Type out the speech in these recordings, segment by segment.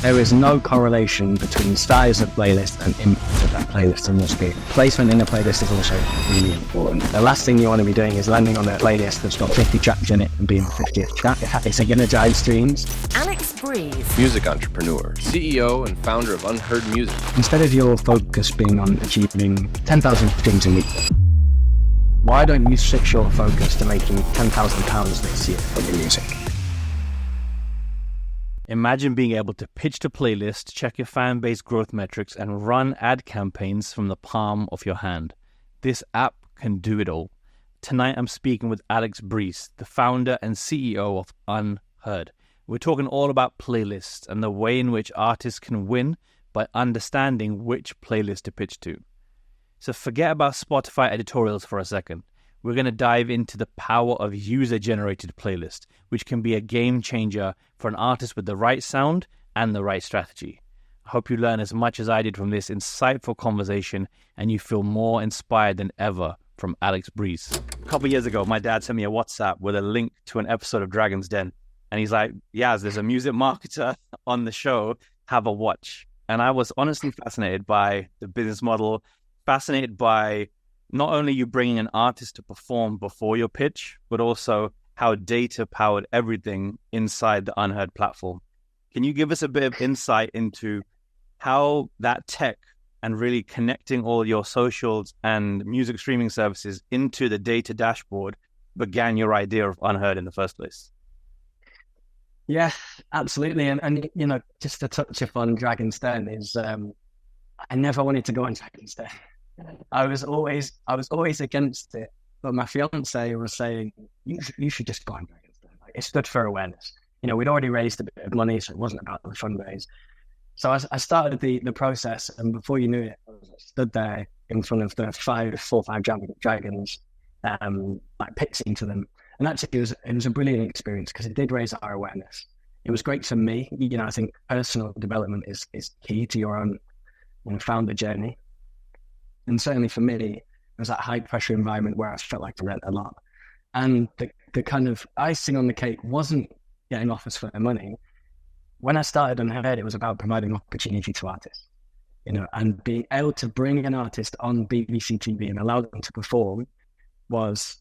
There is no correlation between size of playlist and impact of that playlist in your speed. Placement in a playlist is also really important. The last thing you want to be doing is landing on a playlist that's got 50 tracks in it and being the 50th track. It's going to drive streams. Alex Breeze, music entrepreneur, CEO and founder of Unheard Music. Instead of your focus being on achieving 10,000 streams a week, why don't you switch your focus to making £10,000 this year from your music? Imagine being able to pitch to playlists, check your fan base growth metrics, and run ad campaigns from the palm of your hand. This app can do it all. Tonight I'm speaking with Alex Breeze, the founder and CEO of Unheard. We're talking all about playlists and the way in which artists can win by understanding which playlist to pitch to. So forget about Spotify editorials for a second. We're going to dive into the power of user-generated playlist, which can be a game changer for an artist with the right sound and the right strategy. I hope you learn as much as I did from this insightful conversation and you feel more inspired than ever from Alex Breeze. A couple of years ago, my dad sent me a WhatsApp with a link to an episode of Dragon's Den. And he's like, Yaz, there's a music marketer on the show, have a watch. And I was honestly fascinated by the business model, fascinated by not only you bringing an artist to perform before your pitch, but also how data powered everything inside the Unheard platform. Can you give us a bit of insight into how that tech and really connecting all your socials and music streaming services into the data dashboard began your idea of Unheard in the first place? Yeah, absolutely. And you know, just to touch upon Dragon's Den is, I never wanted to go on Dragon's Den. I was always against it, but my fiance was saying, you should just go on Dragon's Den. Like, it's good for awareness. You know, we'd already raised a bit of money, so it wasn't about the fundraise. So I started the process, and before you knew it, I was stood there in front of the four or five dragons, like pitching to them. And actually, it was a brilliant experience because it did raise our awareness. It was great for me. You know, I think personal development is key to your own founder journey. And certainly for me, it was that high pressure environment where I felt like I learned a lot. And the kind of icing on the cake wasn't getting offers for their money. When I started Unheard, it was about providing opportunity to artists, you know, and being able to bring an artist on BBC TV and allow them to perform was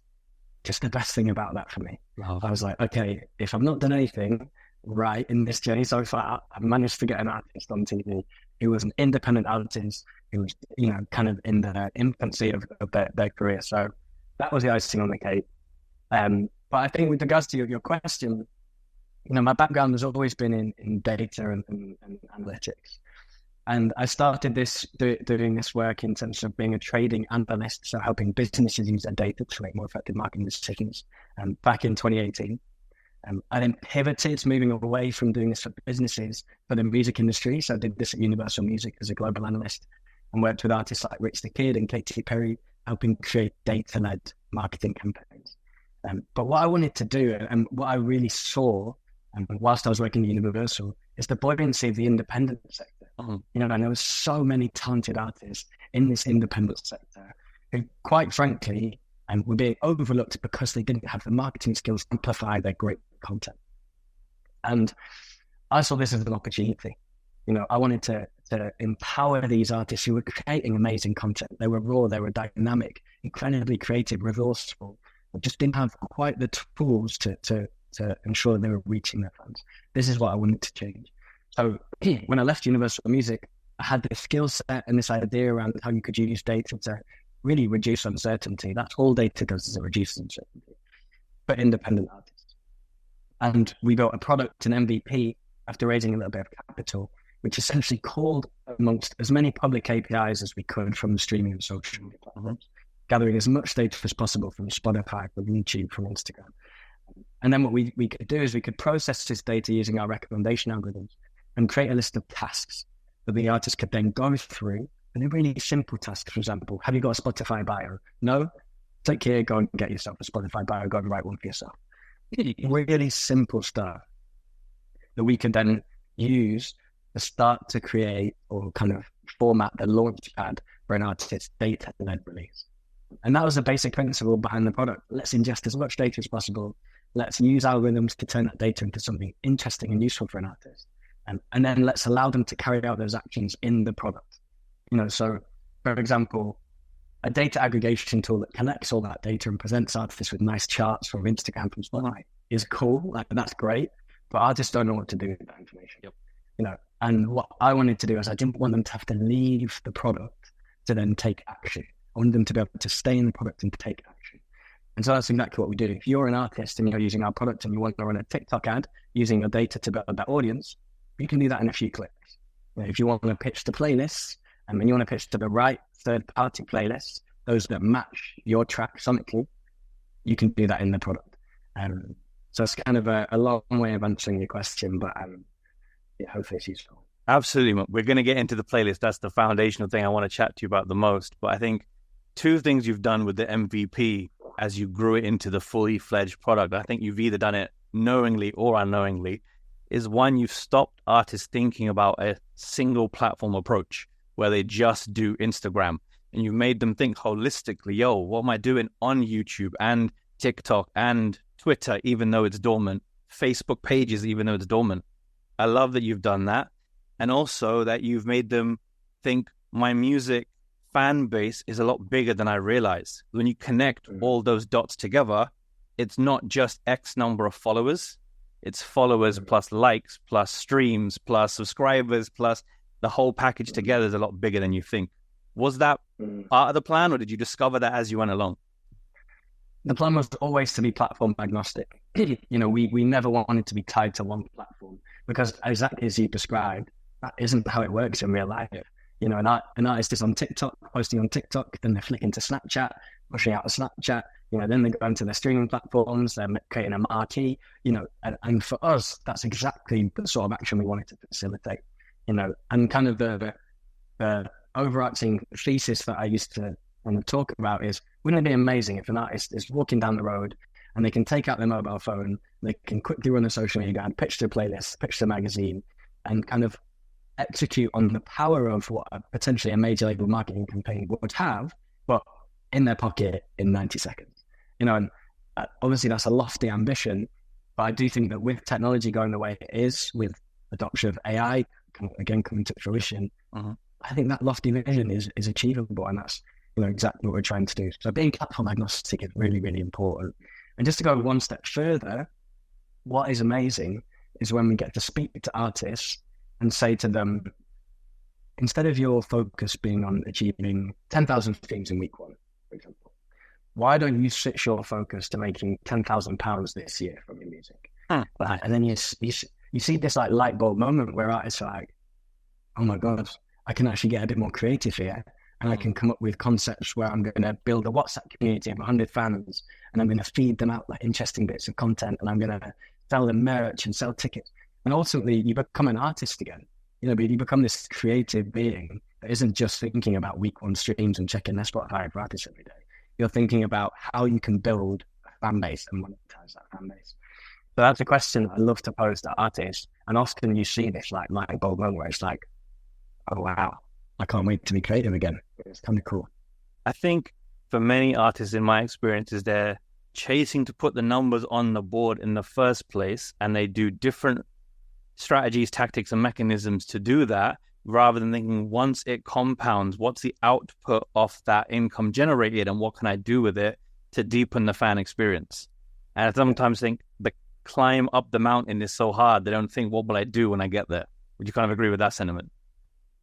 just the best thing about that for me. Wow. I was like, okay, if I've not done anything right in this journey so far, I've managed to get an artist on TV who was an independent artist, who was, you know, kind of in the infancy of their career. So that was the icing on the cake. But I think with regards to your question, you know, my background has always been in data and analytics. And I started doing this work in terms of being a trading analyst, so helping businesses use their data to make more effective marketing decisions back in 2018. I then pivoted, moving away from doing this for businesses for the music industry. So I did this at Universal Music as a global analyst and worked with artists like Rich the Kid and Katy Perry, helping create data-led marketing campaigns. But what I wanted to do and what I really saw whilst I was working at Universal is the buoyancy of the independent sector. You know, and there were so many talented artists in this independent sector who, quite frankly, were being overlooked because they didn't have the marketing skills to amplify their great content. And I saw this as an opportunity. You know, I wanted to empower these artists who were creating amazing content. They were raw, they were dynamic, incredibly creative, resourceful, but just didn't have quite the tools to ensure they were reaching their fans. This is what I wanted to change. So when I left Universal Music, I had this skill set and this idea around how you could use data to really reduce uncertainty. That's all data does, is it reduces uncertainty for independent artists. And we built a product, an MVP, after raising a little bit of capital, which essentially called amongst as many public APIs as we could from the streaming and social media platforms, gathering as much data as possible from Spotify, from YouTube, from Instagram. And then what we could do is we could process this data using our recommendation algorithms and create a list of tasks that the artist could then go through. And they're really simple tasks. For example, have you got a Spotify bio? No? Take care, go and get yourself a Spotify bio, go and write one for yourself. Really simple stuff that we can then use to start to create or kind of format the launch pad for an artist's data-led release. And that was the basic principle behind the product. Let's ingest as much data as possible. Let's use algorithms to turn that data into something interesting and useful for an artist. And then let's allow them to carry out those actions in the product. So for example, a data aggregation tool that collects all that data and presents artists with nice charts from Instagram, from Spotify is cool. Like, that's great, but artists don't know what to do with that information. And what I wanted to do is I didn't want them to have to leave the product to then take action. I wanted them to be able to stay in the product and take action. And so that's exactly what we do. If you're an artist and you're using our product and you want to run a TikTok ad using your data to build that audience, you can do that in a few clicks. If you want to pitch to playlists, and you want to pitch to the right third-party playlists, those that match your track sonically, you can do that in the product. So it's kind of a long way of answering your question, but hopefully it's useful. Absolutely. We're going to get into the playlist. That's the foundational thing I want to chat to you about the most. But I think two things you've done with the MVP as you grew it into the fully fledged product, I think you've either done it knowingly or unknowingly, is one, you've stopped artists thinking about a single platform approach where they just do Instagram, and you've made them think holistically, what am I doing on YouTube and TikTok and Twitter, even though it's dormant, Facebook pages, even though it's dormant. I love that you've done that. And also that you've made them think my music fan base is a lot bigger than I realize. When you connect all those dots together, it's not just X number of followers. It's followers plus likes, plus streams, plus subscribers, plus the whole package together is a lot bigger than you think. Was that part of the plan, or did you discover that as you went along? The plan was always to be platform agnostic. We never wanted to be tied to one platform, because exactly as you described, that isn't how it works in real life. An artist is on TikTok, posting on TikTok, then they're flicking to Snapchat, pushing out a Snapchat, then they go into their streaming platforms, they're creating a marquee, and for us, that's exactly the sort of action we wanted to facilitate, and kind of the overarching thesis that I used to want to talk about is, wouldn't it be amazing if an artist is walking down the road and they can take out their mobile phone, they can quickly run a social media ad, pitch to a playlist, pitch to a magazine, and kind of execute on the power of what potentially a major label marketing campaign would have, but in their pocket in 90 seconds. And obviously that's a lofty ambition, but I do think that with technology going the way it is, with adoption of AI, again, coming to fruition, I think that lofty vision is achievable, and that's exactly what we're trying to do. So being platform agnostic is really, really important. And just to go one step further, what is amazing is when we get to speak to artists and say to them, instead of your focus being on achieving 10,000 streams in week one, for example, why don't you switch your focus to making £10,000 this year from your music? And then you see this like light bulb moment where artists are like, oh my God, I can actually get a bit more creative here. And I can come up with concepts where I'm going to build a WhatsApp community of 100 fans, and I'm going to feed them out like interesting bits of content, and I'm going to sell them merch and sell tickets. And ultimately, you become an artist again. You become this creative being that isn't just thinking about week one streams and checking their Spotify for artists every day. You're thinking about how you can build a fan base and monetize that fan base. So that's a question I love to pose to artists. And often you see this like light bulb moment where it's like, oh, wow, I can't wait to be creative again. It's kind of cool. I think for many artists, in my experiences, they're chasing to put the numbers on the board in the first place, and they do different strategies, tactics, and mechanisms to do that, rather than thinking once it compounds, what's the output of that income generated, and what can I do with it to deepen the fan experience? And I sometimes think the climb up the mountain is so hard, they don't think, what will I do when I get there? Would you kind of agree with that sentiment?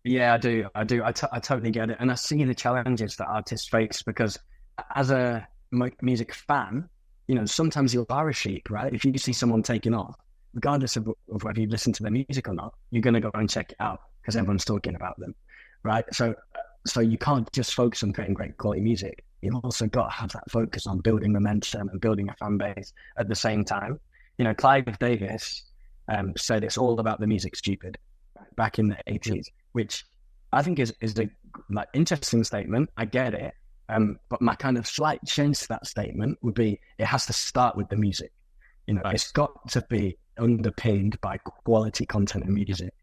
Yeah, I do. I totally get it. And I see the challenges that artists face, because as a music fan, sometimes you are a sheep, right? If you see someone taking off, regardless of whether you listen to their music or not, you're going to go and check it out because everyone's talking about them, right? So you can't just focus on creating great quality music. You've also got to have that focus on building momentum and building a fan base at the same time. Clive Davis said it's all about the music stupid back in the 80s, which I think is a interesting statement. I get it. But my kind of slight change to that statement would be, it has to start with the music. It's got to be underpinned by quality content and music.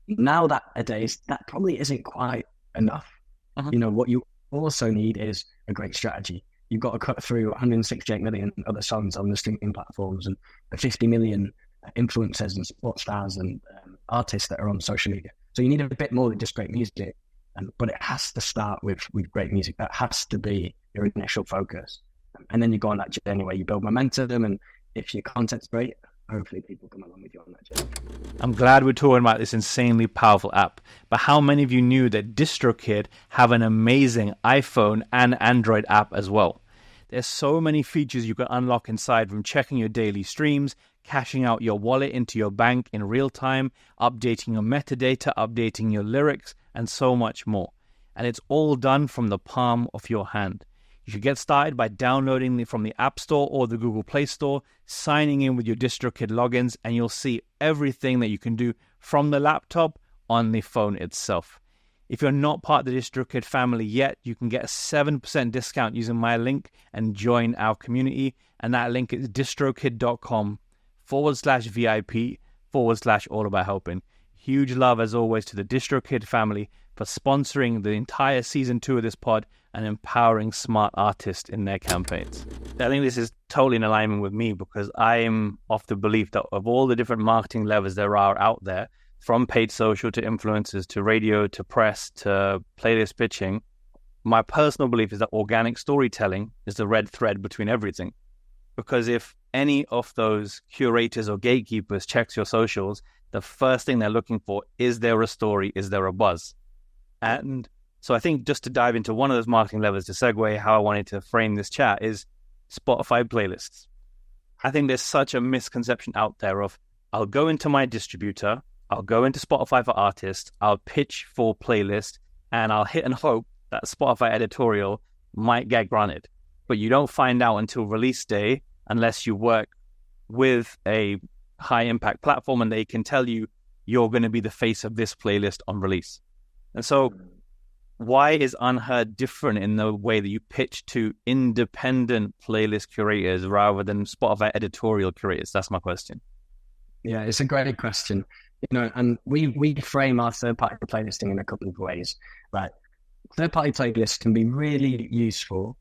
Nowadays, that probably isn't quite enough. What you also need is a great strategy. You've got to cut through 168 million other songs on the streaming platforms and the 50 million influencers and sports stars and artists that are on social media. So you need a bit more than just great music, but it has to start with great music. That has to be your initial focus. And then you go on that journey where you build momentum, and if your content's great, hopefully people come along with you on that journey. I'm glad we're talking about this insanely powerful app, but how many of you knew that DistroKid have an amazing iPhone and Android app as well? There's so many features you can unlock inside, from checking your daily streams, cashing out your wallet into your bank in real time, updating your metadata, updating your lyrics, and so much more. And it's all done from the palm of your hand. You should get started by downloading it from the App Store or the Google Play Store, signing in with your DistroKid logins, and you'll see everything that you can do from the laptop on the phone itself. If you're not part of the DistroKid family yet, you can get a 7% discount using my link and join our community. And that link is distrokid.com/VIP/all-about-helping. Huge love, as always, to the DistroKid family for sponsoring the entire season 2 of this pod and empowering smart artists in their campaigns. I think this is totally in alignment with me, because I am of the belief that of all the different marketing levers there are out there, from paid social to influencers to radio to press to playlist pitching, my personal belief is that organic storytelling is the red thread between everything. Because if any of those curators or gatekeepers checks your socials, the first thing they're looking for, is there a story? Is there a buzz? And so I think, just to dive into one of those marketing levers, to segue how I wanted to frame this chat, is Spotify playlists. I think there's such a misconception out there of, I'll go into my distributor, I'll go into Spotify for Artists, I'll pitch for playlist, and I'll hit and hope that Spotify Editorial might get granted. But you don't find out until release day, unless you work with a high impact platform and they can tell you you're going to be the face of this playlist on release. And so why is Unheard different in the way that you pitch to independent playlist curators rather than Spotify Editorial curators? That's my question. Yeah, it's a great question. And we frame our third-party playlisting in a couple of ways, right? Third-party playlists can be really useful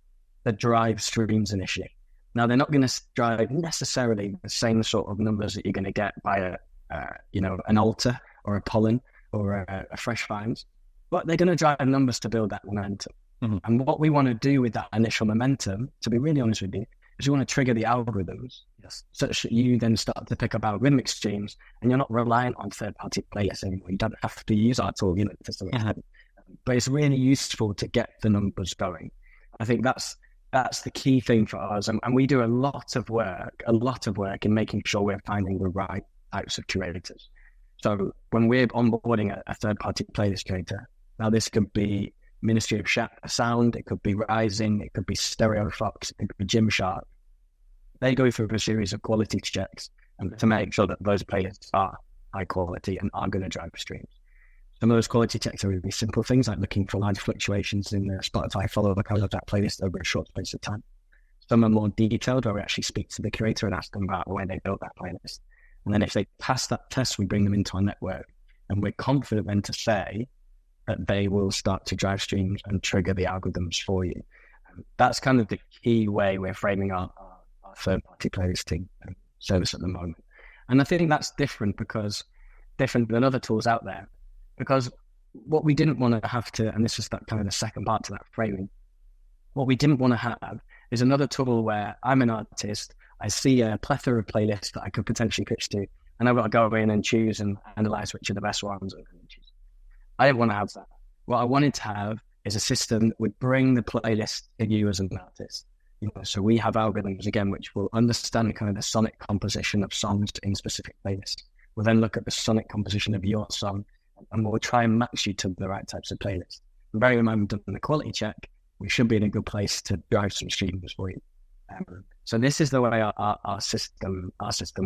to drive streams initially. Now, they're not going to drive necessarily the same sort of numbers that you're going to get by an Alter or a Pollen or a Fresh Finds, but they're going to drive numbers to build that momentum. Mm-hmm. And what we want to do with that initial momentum, to be really honest with you, is you want to trigger the algorithms, such that you then start to pick up algorithmic streams, and you're not reliant on third-party playlists anymore. You don't have to use our tool, to some extent. But it's really useful to get the numbers going. I think that's the key thing for us, and we do a lot of work in making sure we're finding the right types of curators. So when we're onboarding a third-party playlist curator, now this could be Ministry of Sound, it could be Rising, it could be Stereo Fox, it could be Gymshark. They go through a series of quality checks to make sure that those playlists are high quality and are going to drive streams. Some of those quality checks are really simple things, like looking for large fluctuations in the Spotify follow the code of that playlist over a short space of time. Some are more detailed, where we actually speak to the curator and ask them about where they built that playlist. And then if they pass that test, we bring them into our network, and we're confident then to say that they will start to drive streams and trigger the algorithms for you. That's kind of the key way we're framing our third-party playlisting service at the moment. And I think that's different than other tools out there, because what we didn't want to have to, and this is that kind of the second part to that framing, what we didn't want to have is another tool where I'm an artist, I see a plethora of playlists that I could potentially pitch to, and I've got to go in and choose and analyze which are the best ones. I didn't want to have that. What I wanted to have is a system that would bring the playlist to you as an artist. So we have algorithms, again, which will understand kind of the sonic composition of songs in specific playlists. We'll then look at the sonic composition of your song, and we'll try and match you to the right types of playlists. And bearing in mind we've done the quality check, we should be in a good place to drive some streams for you. So this is the way our system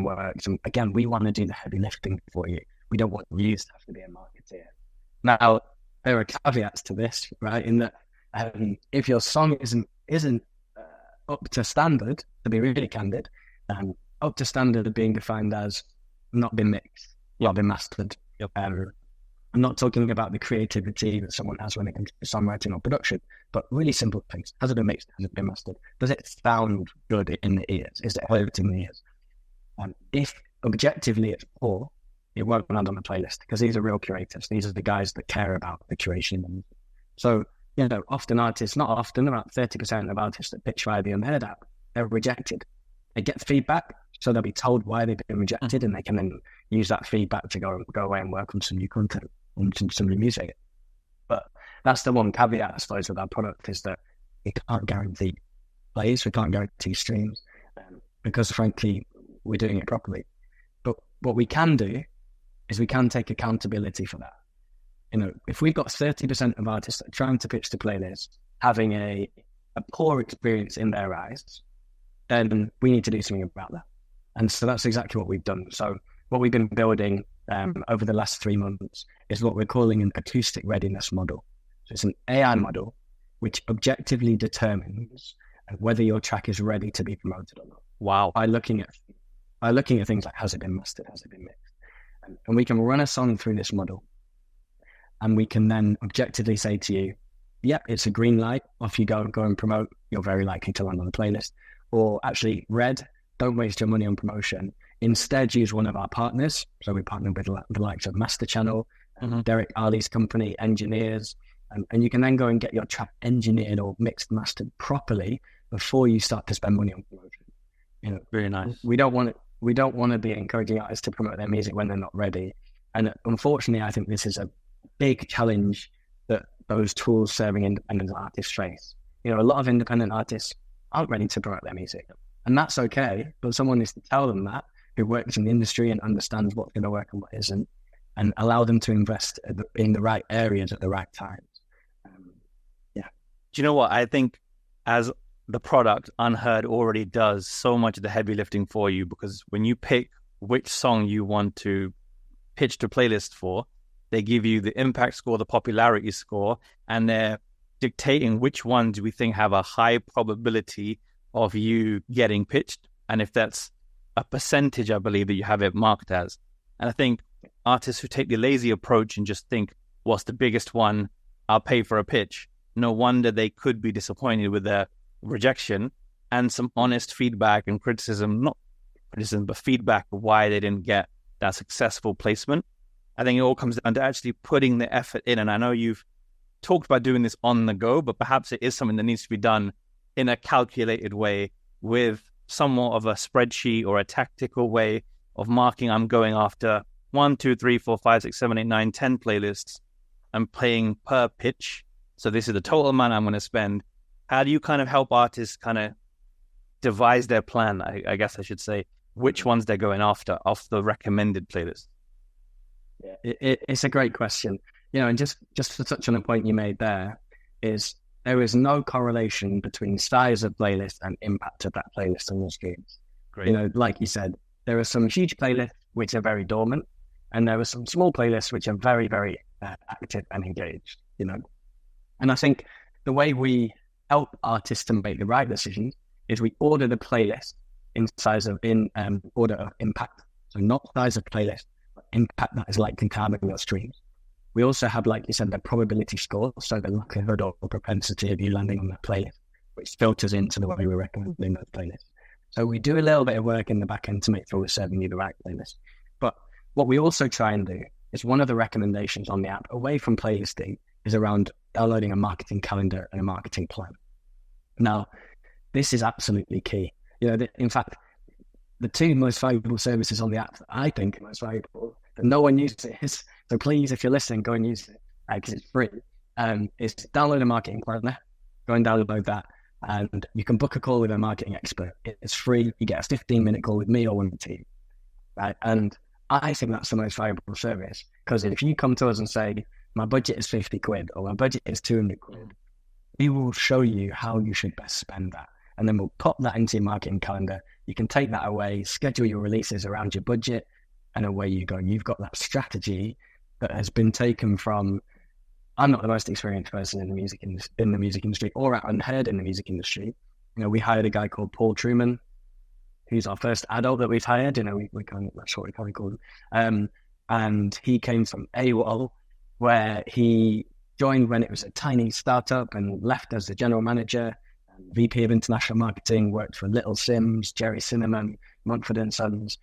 works. And again, we want to do the heavy lifting for you. We don't want you to have to be a marketeer. Now, there are caveats to this, right? In that if your song isn't up to standard, to be really candid, up to standard being defined as not been mixed, not been mastered. Yep. I'm not talking about the creativity that someone has when it comes to songwriting or production, but really simple things. Has it been mixed? Has it been mastered? Does it sound good in the ears? Is it heard in the ears? objectively it's poor, it won't land on the playlist because these are real curators. These are the guys that care about the curation. So, often artists, not often, about 30% of artists that pitch via the Unheard app, they're rejected. They get feedback, so they'll be told why they've been rejected, and they can then use that feedback to go away and work on some new content, on some new music. But that's the one caveat, I suppose, with our product is that we can't guarantee plays, we can't guarantee streams, because frankly, we're doing it properly. But what we can do is we can take accountability for that. If we've got 30% of artists that are trying to pitch to playlists having a poor experience in their eyes, then we need to do something about that. And so that's exactly what we've done. So what we've been building over the last 3 months is what we're calling an acoustic readiness model. So it's an AI model which objectively determines whether your track is ready to be promoted or not. Wow. By looking at things like, has it been mastered, has it been mixed? And we can run a song through this model, and we can then objectively say to you, yep, it's a green light, off you go and promote, you're very likely to land on the playlist. Or actually, red, don't waste your money on promotion. Instead, use one of our partners. So we partner with the likes of Master Channel, Derek Arley's company, engineers, and you can then go and get your track engineered or mixed, mastered properly before you start to spend money on promotion. Very nice. We don't want to be encouraging artists to promote their music when they're not ready. And unfortunately, I think this is a big challenge that those tools serving independent artists face. A lot of independent artists aren't ready to promote their music, and that's okay. But someone needs to tell them that, who works in the industry and understands what's going to work and what isn't, and allow them to invest in the right areas at the right times. Do you know what? I think as the product, Unheard already does so much of the heavy lifting for you, because when you pick which song you want to pitch to playlist for, they give you the impact score, the popularity score, and they're dictating which ones we think have a high probability of you getting pitched. And if that's a percentage, I believe that you have it marked as. And I think artists who take the lazy approach and just think, what's the biggest one? I'll pay for a pitch. No wonder they could be disappointed with their rejection, and some honest feedback and criticism, not criticism, but feedback of why they didn't get that successful placement. I think it all comes down to actually putting the effort in. And I know you've talked about doing this on the go, but perhaps it is something that needs to be done in a calculated way with somewhat of a spreadsheet or a tactical way of marking. I'm going after 1, 2, 3, 4, 5, 6, 7, 8, 9, 10 playlists. I'm paying per pitch. So this is the total amount I'm going to spend. How do you kind of help artists kind of devise their plan, I guess I should say, which ones they're going after off the recommended playlist? Yeah, it's a great question. And just to touch on a point you made there is no correlation between size of playlist and impact of that playlist on your streams. Great. Like you said, there are some huge playlists which are very dormant, and there are some small playlists which are very, very active and engaged. And I think the way we help artists to make the right decisions is we order the playlist in order of impact. So not size of playlist, but impact that is likely to have on your streams. We also have, like you said, the probability score, so the likelihood or propensity of you landing on that playlist, which filters into the way we're recommending those playlists. So we do a little bit of work in the back end to make sure we're serving you the right playlist. But what we also try and do is one of the recommendations on the app, away from playlisting, is around downloading a marketing calendar and a marketing plan. Now, this is absolutely key. In fact, the two most valuable services on the app that I think are most valuable, that no one uses, so please, if you're listening, go and use it, because it's free, is to download a marketing planner, go and download that, and you can book a call with a marketing expert. It's free. You get a 15-minute call with me or one of the team. Right? And I think that's the most valuable service, because if you come to us and say, my budget is 50 quid or my budget is 200 quid, we will show you how you should best spend that. And then we'll pop that into your marketing calendar. You can take that away, schedule your releases around your budget, and away you go. You've got that strategy that has been taken from, I'm not the most experienced person in the music industry or at Unheard in the music industry. We hired a guy called Paul Truman, who's our first adult that we've hired. That's what we kind of call him. And he came from AWOL, where he joined when it was a tiny startup and left as the general manager, VP of international marketing, worked for Little Sims, Jerry Cinnamon, Mumford & Sons,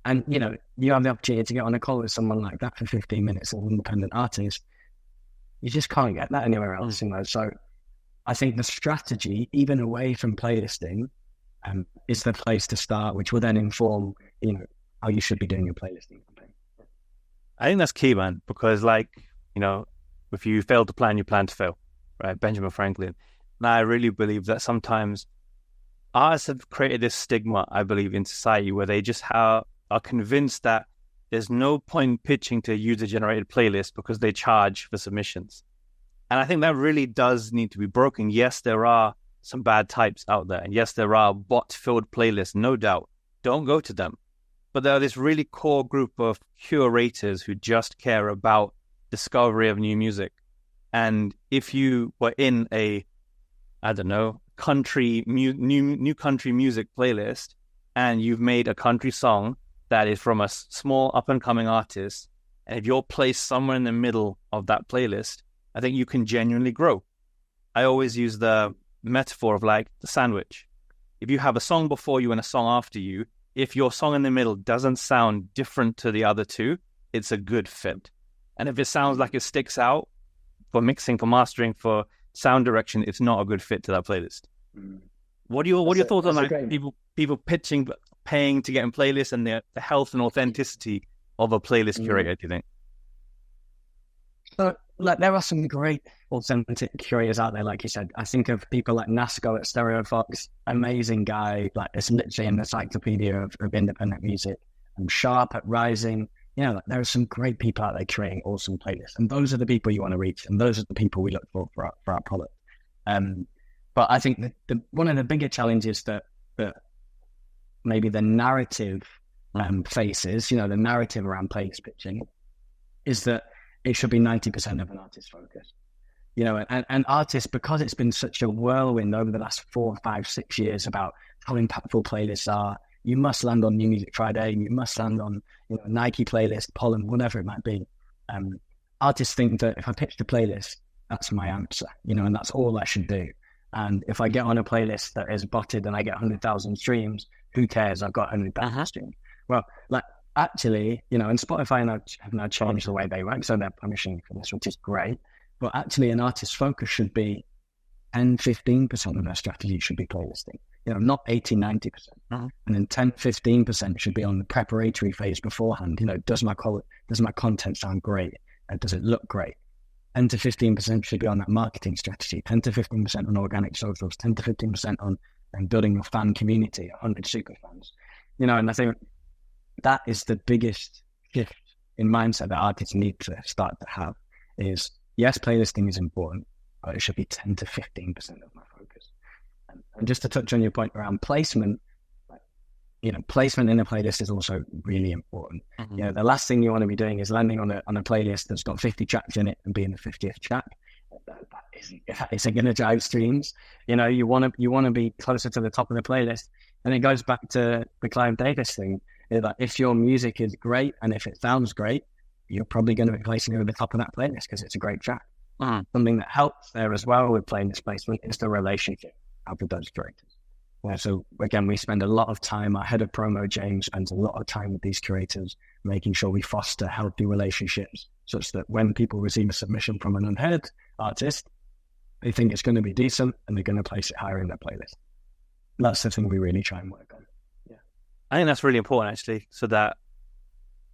And, you know, you have the opportunity to get on a call with someone like that for 15 minutes as an independent artist. You just can't get that anywhere else, you know. So I think the strategy, even away from playlisting, is the place to start, which will then inform, you know, how you should be doing your playlisting campaign. I think that's key, man, because like, you know, if you fail to plan, you plan to fail, right? Benjamin Franklin. And I really believe that sometimes artists have created this stigma, I believe, in society where they just are convinced that there's no point pitching to a user-generated playlist because they charge for submissions. And I think that really does need to be broken. Yes, there are some bad types out there. And yes, there are bot-filled playlists, no doubt. Don't go to them. But there are this really core group of curators who just care about discovery of new music. And if you were in a, I don't know, new country music playlist, and you've made a country song that is from a small up-and-coming artist, and if you're placed somewhere in the middle of that playlist, I think you can genuinely grow. I always use the metaphor of like the sandwich. If you have a song before you and a song after you, if your song in the middle doesn't sound different to the other two, it's a good fit. And if it sounds like it sticks out for mixing, for mastering, for sound direction, it's not a good fit to that playlist. What are your thoughts on like people pitching, paying to get in playlists, and the health and authenticity of a playlist curator, do you think? So, like, there are some great authentic curators out there, like you said. I think of people like Nasco at Stereofox, amazing guy, like it's literally an encyclopedia of independent music. And Sharp at Rising, you know, like, there are some great people out there creating awesome playlists, and those are the people you want to reach, and those are the people we look for our product. But I think that one of the bigger challenges that maybe the narrative faces, you know, the narrative around playlist pitching, is that it should be 90% of an artist's focus. You know, and artists, because it's been such a whirlwind over the last 4, 5, 6 years about how impactful playlists are. You must land on New Music Friday. You must land on, you know, Nike playlist, Pollen, whatever it might be. Artists think that if I pitch the playlist, that's my answer, you know, and that's all I should do. And if I get on a playlist that is botted and I get 100,000 streams, who cares? I've got 100,000 streams. Well, like, actually, you know, and Spotify have now changed the way they rank, so they're punishing for this, which is great. But actually, an artist's focus should be 10-15% of their strategy should be playlisting. You know, not 80-90%. And then 10-15% should be on the preparatory phase beforehand. You know, does my content sound great? Does it look great? 10-15% should be on that marketing strategy. 10-15% on organic socials. 10-15% on building your fan community, 100 super fans. You know, and I think that is the biggest shift in mindset that artists need to start to have is, yes, playlisting is important, but it should be 10-15% of my focus. And just to touch on your point around placement, you know, placement in a playlist is also really important. You know, the last thing you want to be doing is landing on a playlist that's got 50 tracks in it and being the 50th track. That isn't going to drive streams. You know, you want to be closer to the top of the playlist. And it goes back to the Clive Davis thing. Like, if your music is great and if it sounds great, you're probably going to be placing it at the top of that playlist because it's a great track. Something that helps there as well with playlist placement is the relationship with those curators. So again, we spend a lot of time, our head of promo, James, spends a lot of time with these curators, making sure we foster healthy relationships such that when people receive a submission from an unheard artist, they think it's going to be decent and they're going to place it higher in their playlist. That's the thing we really try and work on. Yeah, I think that's really important, actually, so that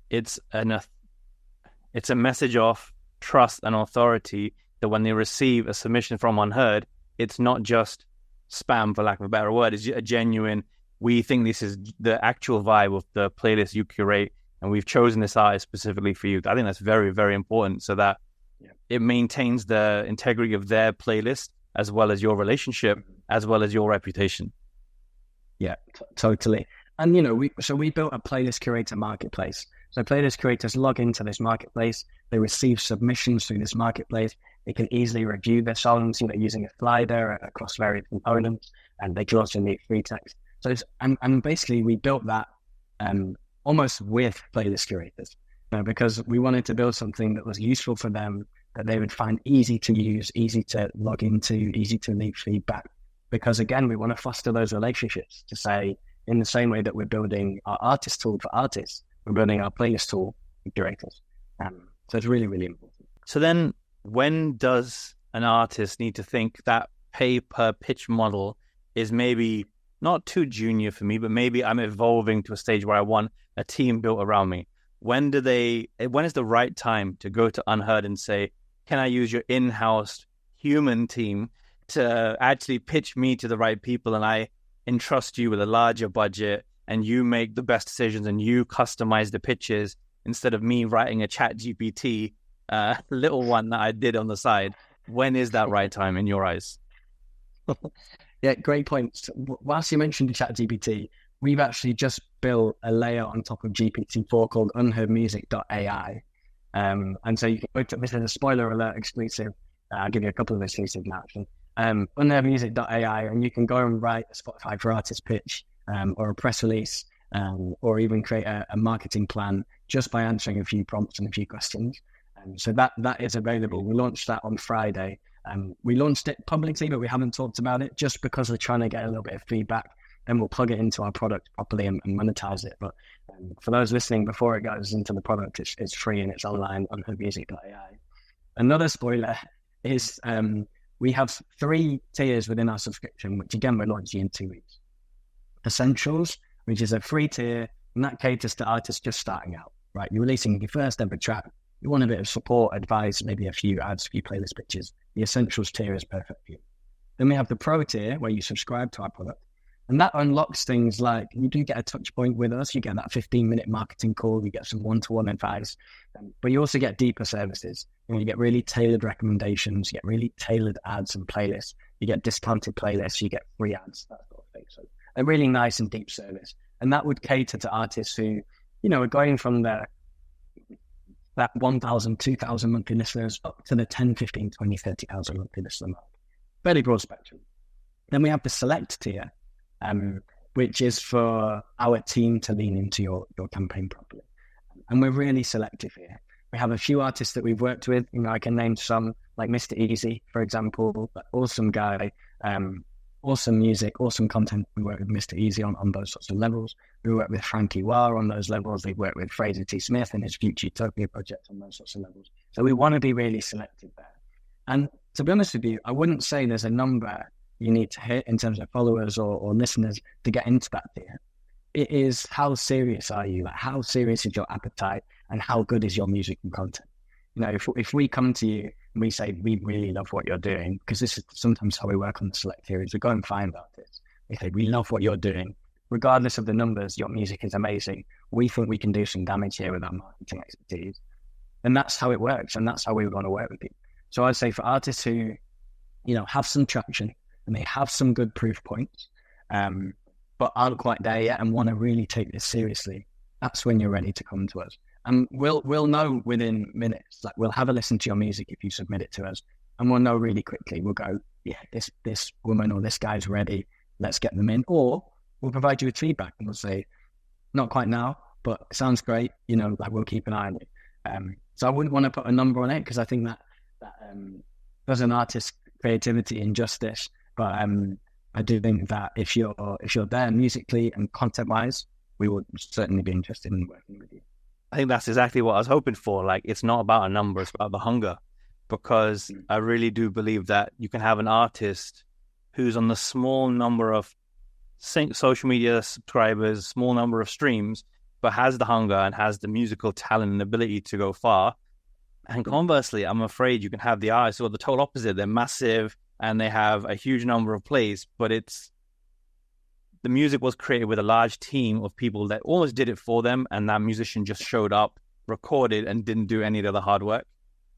it's a message of trust and authority that when they receive a submission from Unheard, it's not just spam, for lack of a better word. It's a genuine, we think this is the actual vibe of the playlist you curate, and we've chosen this artist specifically for you. I think that's very, very important, so that it maintains the integrity of their playlist as well as your relationship, as well as your reputation. Yeah, totally. And, you know, we built a playlist curator marketplace. So playlist curators log into this marketplace. They receive submissions through this marketplace. They can easily review their songs, you know, using a slider across various components, and they can also need free text. So and basically we built that almost with playlist curators, you know, because we wanted to build something that was useful for them, that they would find easy to use, easy to log into, easy to leave feedback. Because again, we want to foster those relationships to say, in the same way that we're building our artist tool for artists, we're building our playlist tool for curators. So it's really, really important. So then when does an artist need to think that pay per pitch model is maybe not too junior for me, but maybe I'm evolving to a stage where I want a team built around me? When is the right time to go to Unhurd and say, can I use your in-house human team to actually pitch me to the right people, and I entrust you with a larger budget and you make the best decisions and you customize the pitches instead of me writing a chat GPT little one that I did on the side? When is that right time in your eyes? Yeah, great points. Whilst you mentioned the chat GPT, we've actually just built a layer on top of GPT-4 called unheardmusic.ai. And so you can go to, this is a spoiler alert exclusive. I'll give you a couple of exclusive now, actually. Unheardmusic.ai, and you can go and write a Spotify for Artists pitch, or a press release, or even create a marketing plan just by answering a few prompts and a few questions. So that is available. We launched that on Friday. We launched it publicly, but we haven't talked about it just because we're trying to get a little bit of feedback. Then we'll plug it into our product properly and monetize it. But for those listening, before it goes into the product, it's free and it's online on hurd.ai. Another spoiler is we have 3 tiers within our subscription, which again, we're launching in 2 weeks. Essentials, which is a free tier, and that caters to artists just starting out, right? You're releasing your first ever track. You want a bit of support, advice, maybe a few ads, a few playlist pitches. The Essentials tier is perfect for you. Then we have the Pro tier, where you subscribe to our product. And that unlocks things like you do get a touch point with us. You get that 15-minute marketing call. You get some one-to-one advice. But you also get deeper services. You get really tailored recommendations. You get really tailored ads and playlists. You get discounted playlists. You get free ads, that sort of thing. So a really nice and deep service. And that would cater to artists who, are going from that 1,000, 2,000 monthly listeners up to the 10, 15, 20, 30,000 monthly listener mark. Fairly broad spectrum. Then we have the Select tier, which is for our team to lean into your campaign properly. And we're really selective here. We have a few artists that we've worked with. I can name some, like Mr. Easy, for example, awesome guy, awesome music, awesome content. We work with Mr. Easy on those sorts of levels. We work with Frankie Wah on those levels. We've worked with Fraser T. Smith and his Future Utopia project on those sorts of levels. So we want to be really selective there. And to be honest with you, I wouldn't say there's a number you need to hit in terms of followers or listeners to get into that tier. It is, how serious are you? Like, how serious is your appetite and how good is your music and content? If we come to you and we say, we really love what you're doing, because this is sometimes how we work on the Select tier, is we go and find artists. We say, we love what you're doing. Regardless of the numbers, your music is amazing. We think we can do some damage here with our marketing expertise. And that's how it works. And that's how we want to work with you. So I'd say for artists who, have some traction and they have some good proof points, but aren't quite there yet and want to really take this seriously, that's when you're ready to come to us. And we'll know within minutes. Like, we'll have a listen to your music if you submit it to us, and we'll know really quickly. We'll go, yeah, this woman or this guy's ready. Let's get them in. Or we'll provide you with feedback and we'll say, not quite now, but it sounds great. We'll keep an eye on it. So I wouldn't want to put a number on it, because I think that does an artist's creativity injustice. But I do think that if you're there musically and content-wise, we would certainly be interested in working with you. I think that's exactly what I was hoping for. Like, it's not about a number, it's about the hunger. Because I really do believe that you can have an artist who's on the small number of social media subscribers, small number of streams, but has the hunger and has the musical talent and ability to go far. And conversely, I'm afraid you can have the artists who are the total opposite. They're massive and they have a huge number of plays, but the music was created with a large team of people that almost did it for them, and that musician just showed up, recorded, and didn't do any of the hard work.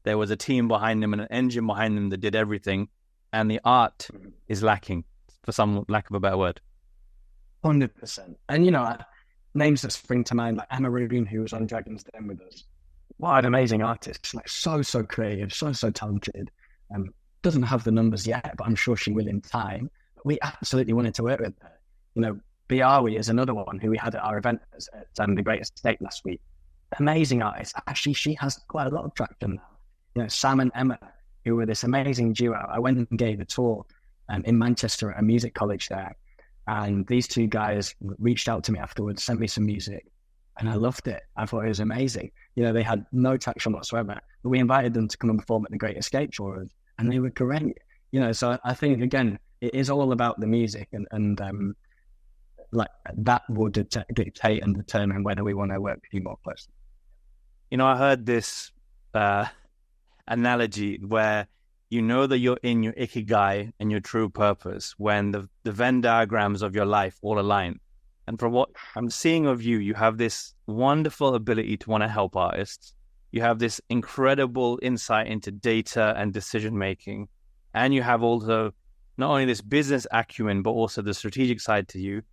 There was a team behind them and an engine behind them that did everything, and the art is lacking, for some lack of a better word. 100%. And, names that spring to mind, like Emma Rubin, who was on Dragon's Den with us. What an amazing artist. Like, so creative, so talented. Doesn't have the numbers yet, but I'm sure she will in time. But we absolutely wanted to work with her. Biawi is another one who we had at our event at the Great Estate last week. Amazing artist. Actually, she has quite a lot of traction now. Sam and Emma, who were this amazing duo. I went and gave a tour in Manchester at a music college there. And these two guys reached out to me afterwards, sent me some music, and I loved it. I thought it was amazing. They had no traction whatsoever, but we invited them to come and perform at the Great Escape Tour, and they were great. So I think, again, it is all about the music, and like that will dictate and determine whether we want to work with you more closely. I heard this analogy where that you're in your ikigai and your true purpose when the Venn diagrams of your life all align. And from what I'm seeing of you, you have this wonderful ability to want to help artists. You have this incredible insight into data and decision making. And you have also not only this business acumen, but also the strategic side to you.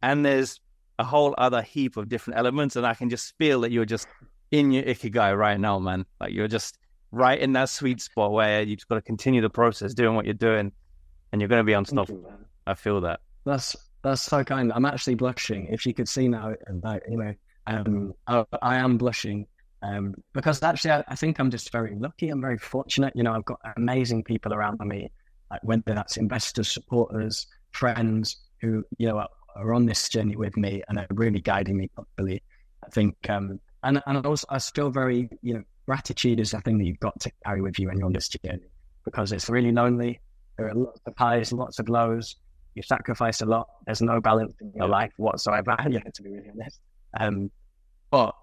And there's a whole other heap of different elements. And I can just feel that you're just in your ikigai right now, man. Like you're just right in that sweet spot where you just got to continue the process, doing what you're doing, and you're going to be unstoppable. I feel that. That's so kind. I'm actually blushing. If you could see now, I am blushing because actually I think I'm just very lucky. I'm very fortunate. I've got amazing people around me, like whether that's investors, supporters, friends who are on this journey with me and are really guiding me properly. I think, and also I feel very, gratitude is a thing that you've got to carry with you when you're on this journey, because it's really lonely. There are lots of highs, lots of lows. You sacrifice a lot. There's no balance in your life whatsoever, to be really honest. But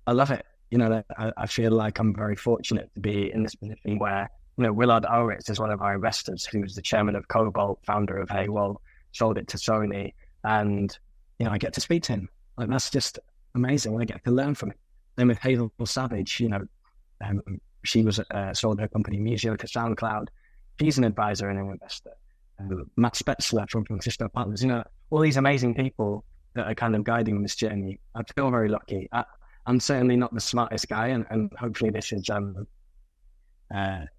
I love it. I feel like I'm very fortunate to be in this position where, Willard Oritz is one of our investors, who's the chairman of Cobalt, founder of Haywall, sold it to Sony. And, I get to speak to him. Like, that's just amazing. I get to learn from him. Then with Hazel Savage, she was sold her company Museo to SoundCloud. She's an advisor and an investor. Matt Spetzler from Francisco Partners, all these amazing people that are kind of guiding this journey. I feel very lucky. I'm certainly not the smartest guy, and hopefully this is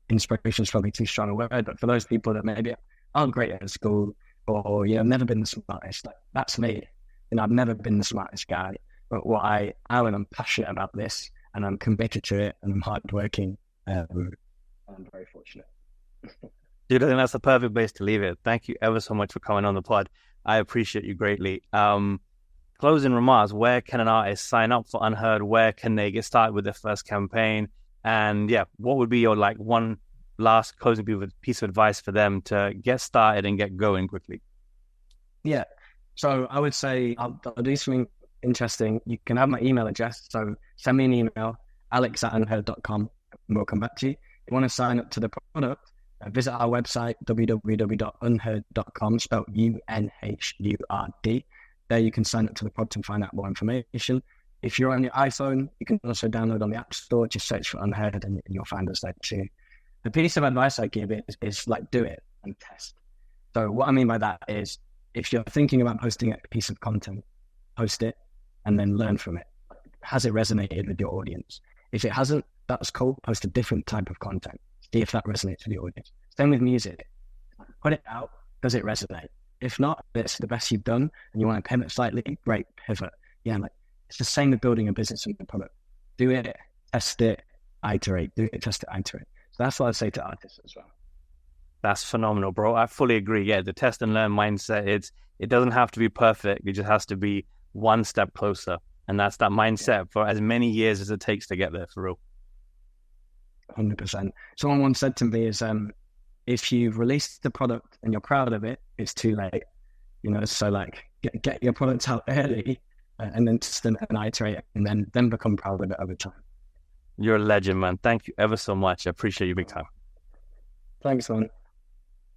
inspiration is probably too strong a word, but for those people that maybe aren't great at school or have never been the smartest, like, that's me. I've never been the smartest guy, but what I am, and I'm passionate about this, and I'm committed to it, and I'm hardworking. I'm very fortunate. Dude, I think that's the perfect place to leave it. Thank you ever so much for coming on the pod. I appreciate you greatly. Closing remarks, where can an artist sign up for Unhurd? Where can they get started with their first campaign? And what would be your one last closing piece of advice for them to get started and get going quickly? Yeah. So I would say I'll do something interesting. You can have my email address. So send me an email, alex@unhurd.com, and we'll come back to you. If you want to sign up to the product, visit our website, www.unhurd.com, spelled UNHURD. There you can sign up to the product and find out more information. If you're on your iPhone, you can also download on the App Store. Just search for Unhurd and you'll find us there too. The piece of advice I give is do it and test. So what I mean by that is, if you're thinking about posting a piece of content, post it and then learn from it. Has it resonated with your audience? If it hasn't, that's cool. Post a different type of content. See if that resonates with the audience. Same with music. Put it out. Does it resonate? If not, it's the best you've done and you want to pivot slightly, great, pivot. It's the same with building a business and a product. Do it, test it, iterate. Do it, test it, iterate. So that's what I'd say to artists as well. That's phenomenal, bro. I fully agree. Yeah, the test and learn mindset, it doesn't have to be perfect. It just has to be one step closer. And that's that mindset for as many years as it takes to get there, for real. 100%. Someone once said to me is, if you've released the product and you're proud of it, it's too late. So get your product out early and then test and iterate and then become proud of it over time. You're a legend, man. Thank you ever so much. I appreciate you big time. Thanks, man.